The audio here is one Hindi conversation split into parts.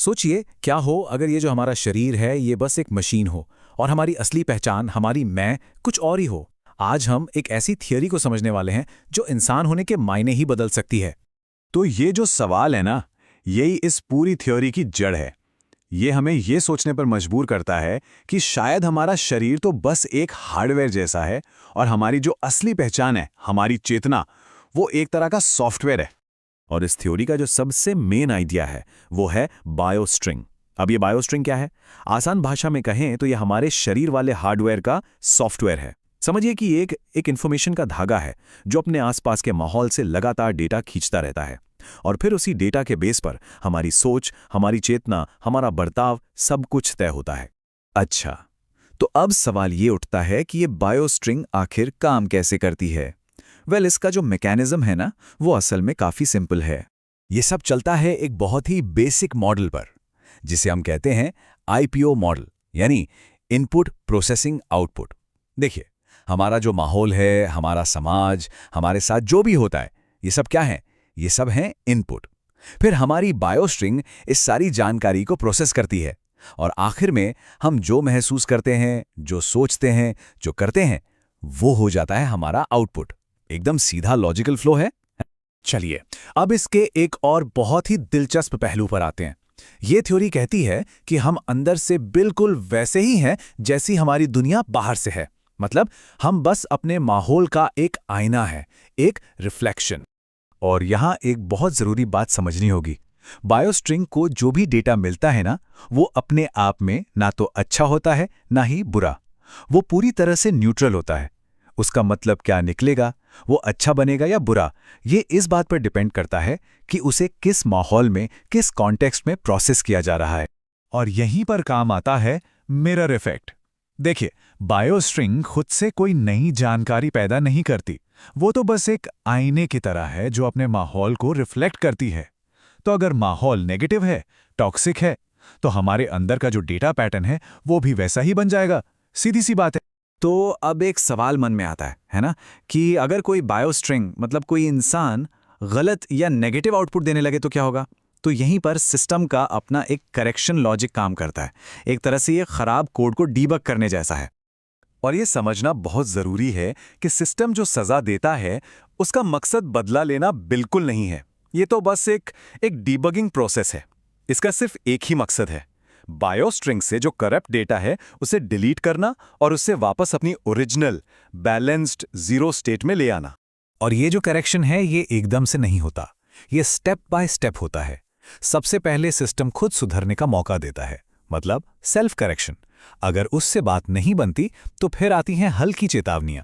सोचिए क्या हो अगर ये जो हमारा शरीर है ये बस एक मशीन हो और हमारी असली पहचान, हमारी मैं, कुछ और ही हो। आज हम एक ऐसी थियरी को समझने वाले हैं जो इंसान होने के मायने ही बदल सकती है। तो ये जो सवाल है ना, यही इस पूरी थ्योरी की जड़ है। ये हमें ये सोचने पर मजबूर करता है कि शायद हमारा शरीर तो बस एक हार्डवेयर जैसा है और हमारी जो असली पहचान है, हमारी चेतना, वो एक तरह का सॉफ्टवेयर है। और इस थ्योरी का जो सबसे मेन आइडिया है वो है बायोस्ट्रिंग। अब ये बायोस्ट्रिंग क्या है? आसान भाषा में कहें तो ये हमारे शरीर वाले हार्डवेयर का सॉफ्टवेयर है। समझिए कि एक इंफॉर्मेशन का धागा है जो अपने आसपास के माहौल से लगातार डेटा खींचता रहता है और फिर उसी डेटा के बेस पर हमारी सोच, हमारी चेतना, हमारा बर्ताव, सब कुछ तय होता है। अच्छा, तो अब सवाल ये उठता है कि ये बायोस्ट्रिंग आखिर काम कैसे करती है। इसका जो मैकेनिज्म है ना, वो असल में काफी सिंपल है। ये सब चलता है एक बहुत ही बेसिक मॉडल पर, जिसे हम कहते हैं आईपीओ मॉडल, यानी इनपुट प्रोसेसिंग आउटपुट। देखिए, हमारा जो माहौल है, हमारा समाज, हमारे साथ जो भी होता है, ये सब क्या है? ये सब हैं इनपुट। फिर हमारी बायोस्ट्रिंग इस सारी जानकारी को प्रोसेस करती है और आखिर में हम जो महसूस करते हैं, जो सोचते हैं, जो करते हैं, वो हो जाता है हमारा आउटपुट। एकदम सीधा लॉजिकल फ्लो है। चलिए अब इसके एक और बहुत ही दिलचस्प पहलू पर आते हैं। ये थ्योरी कहती है कि हम अंदर से बिल्कुल वैसे ही हैं जैसी हमारी दुनिया बाहर से है। मतलब हम बस अपने माहौल का एक आईना है, एक रिफ्लेक्शन। और यहां एक बहुत जरूरी बात समझनी होगी। बायोस्ट्रिंग को जो भी डेटा मिलता है ना, वो अपने आप में ना तो अच्छा होता है ना ही बुरा। वो पूरी तरह से न्यूट्रल होता है। उसका मतलब क्या निकलेगा, वो अच्छा बनेगा या बुरा, ये इस बात पर डिपेंड करता है कि उसे किस माहौल में, किस कॉन्टेक्स्ट में प्रोसेस किया जा रहा है। और यहीं पर काम आता है मिरर इफेक्ट। देखिए, बायोस्ट्रिंग खुद से कोई नई जानकारी पैदा नहीं करती। वो तो बस एक आईने की तरह है जो अपने माहौल को रिफ्लेक्ट करती है। तो अगर माहौल नेगेटिव है, टॉक्सिक है, तो हमारे अंदर का जो डेटा पैटर्न है वो भी वैसा ही बन जाएगा। सीधी सी बात है। तो अब एक सवाल मन में आता है ना, कि अगर कोई बायोस्ट्रिंग, मतलब कोई इंसान, गलत या नेगेटिव आउटपुट देने लगे तो क्या होगा? तो यहीं पर सिस्टम का अपना एक करेक्शन लॉजिक काम करता है। एक तरह से ये खराब कोड को डीबग करने जैसा है। और ये समझना बहुत जरूरी है कि सिस्टम जो सजा देता है, उसका मकसद बदला लेना बिल्कुल नहीं है। ये तो बस एक डीबगिंग प्रोसेस है। इसका सिर्फ एक ही मकसद है, बायोस्ट्रिंग से जो करप्ट डेटा है उसे डिलीट करना और उसे वापस अपनी ओरिजिनल बैलेंस्ड जीरो स्टेट में ले आना। और ये जो करेक्शन है ये एकदम से नहीं होता, ये स्टेप बाय स्टेप होता है। सबसे पहले सिस्टम खुद सुधरने का मौका देता है, मतलब सेल्फ करेक्शन। अगर उससे बात नहीं बनती तो फिर आती हैं हल्की चेतावनियां।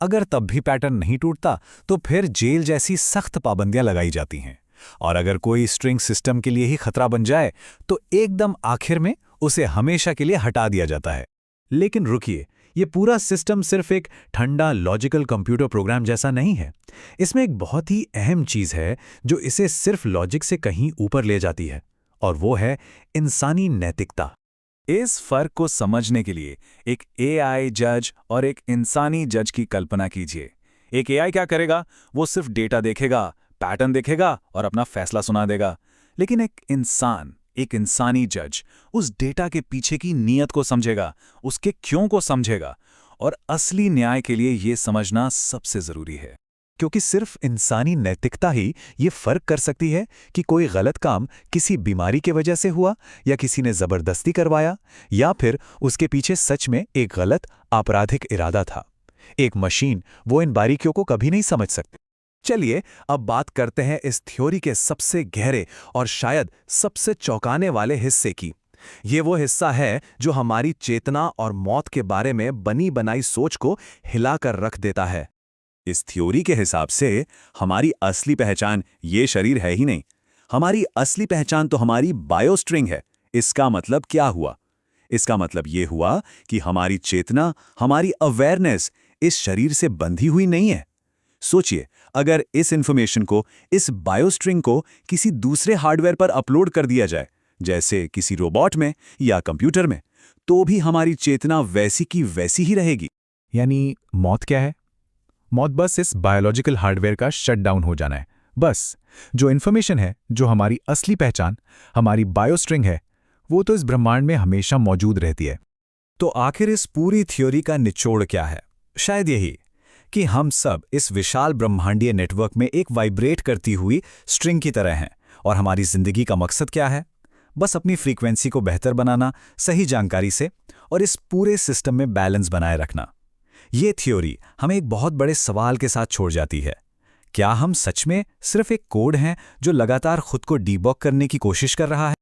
अगर तब भी पैटर्न नहीं टूटता तो फिर जेल जैसी सख्त पाबंदियां लगाई जाती हैं। और अगर कोई स्ट्रिंग सिस्टम के लिए ही खतरा बन जाए तो एकदम आखिर में उसे हमेशा के लिए हटा दिया जाता है। लेकिन रुकिए, ये पूरा सिस्टम सिर्फ एक ठंडा लॉजिकल कंप्यूटर प्रोग्राम जैसा नहीं है। इसमें एक बहुत ही अहम चीज है जो इसे सिर्फ लॉजिक से कहीं ऊपर ले जाती है, और वो है इंसानी नैतिकता। इस फर्क को समझने के लिए एक एआई जज और एक इंसानी जज की कल्पना कीजिए। एक एआई क्या करेगा? वो सिर्फ डेटा देखेगा, पैटर्न देखेगा और अपना फैसला सुना देगा। लेकिन एक इंसान, एक इंसानी जज उस डेटा के पीछे की नीयत को समझेगा, उसके क्यों को समझेगा। और असली न्याय के लिए ये समझना सबसे जरूरी है, क्योंकि सिर्फ इंसानी नैतिकता ही ये फर्क कर सकती है कि कोई गलत काम किसी बीमारी की वजह से हुआ, या किसी ने जबरदस्ती करवाया, या फिर उसके पीछे सच में एक गलत आपराधिक इरादा था। एक मशीन वो इन बारीकियों को कभी नहीं समझ सकती। चलिए अब बात करते हैं इस थ्योरी के सबसे गहरे और शायद सबसे चौंकाने वाले हिस्से की। ये वो हिस्सा है जो हमारी चेतना और मौत के बारे में बनी बनाई सोच को हिलाकर रख देता है। इस थ्योरी के हिसाब से हमारी असली पहचान ये शरीर है ही नहीं। हमारी असली पहचान तो हमारी बायोस्ट्रिंग है। इसका मतलब क्या हुआ? इसका मतलब ये हुआ कि हमारी चेतना, हमारी अवेयरनेस इस शरीर से बंधी हुई नहीं है। सोचिए, अगर इस इंफॉर्मेशन को, इस बायोस्ट्रिंग को किसी दूसरे हार्डवेयर पर अपलोड कर दिया जाए, जैसे किसी रोबोट में या कंप्यूटर में, तो भी हमारी चेतना वैसी की वैसी ही रहेगी। यानी मौत क्या है? मौत बस इस बायोलॉजिकल हार्डवेयर का शटडाउन हो जाना है। बस जो इन्फॉर्मेशन है, जो हमारी असली पहचान, हमारी बायोस्ट्रिंग है, वो तो इस ब्रह्मांड में हमेशा मौजूद रहती है। तो आखिर इस पूरी थ्योरी का निचोड़ क्या है? शायद यही कि हम सब इस विशाल ब्रह्मांडीय नेटवर्क में एक वाइब्रेट करती हुई स्ट्रिंग की तरह हैं, और हमारी जिंदगी का मकसद क्या है? बस अपनी फ्रीक्वेंसी को बेहतर बनाना, सही जानकारी से, और इस पूरे सिस्टम में बैलेंस बनाए रखना। ये थ्योरी हमें एक बहुत बड़े सवाल के साथ छोड़ जाती है। क्या हम सच में सिर्फ एक कोड हैं जो लगातार खुद को डीबग करने की कोशिश कर रहा है?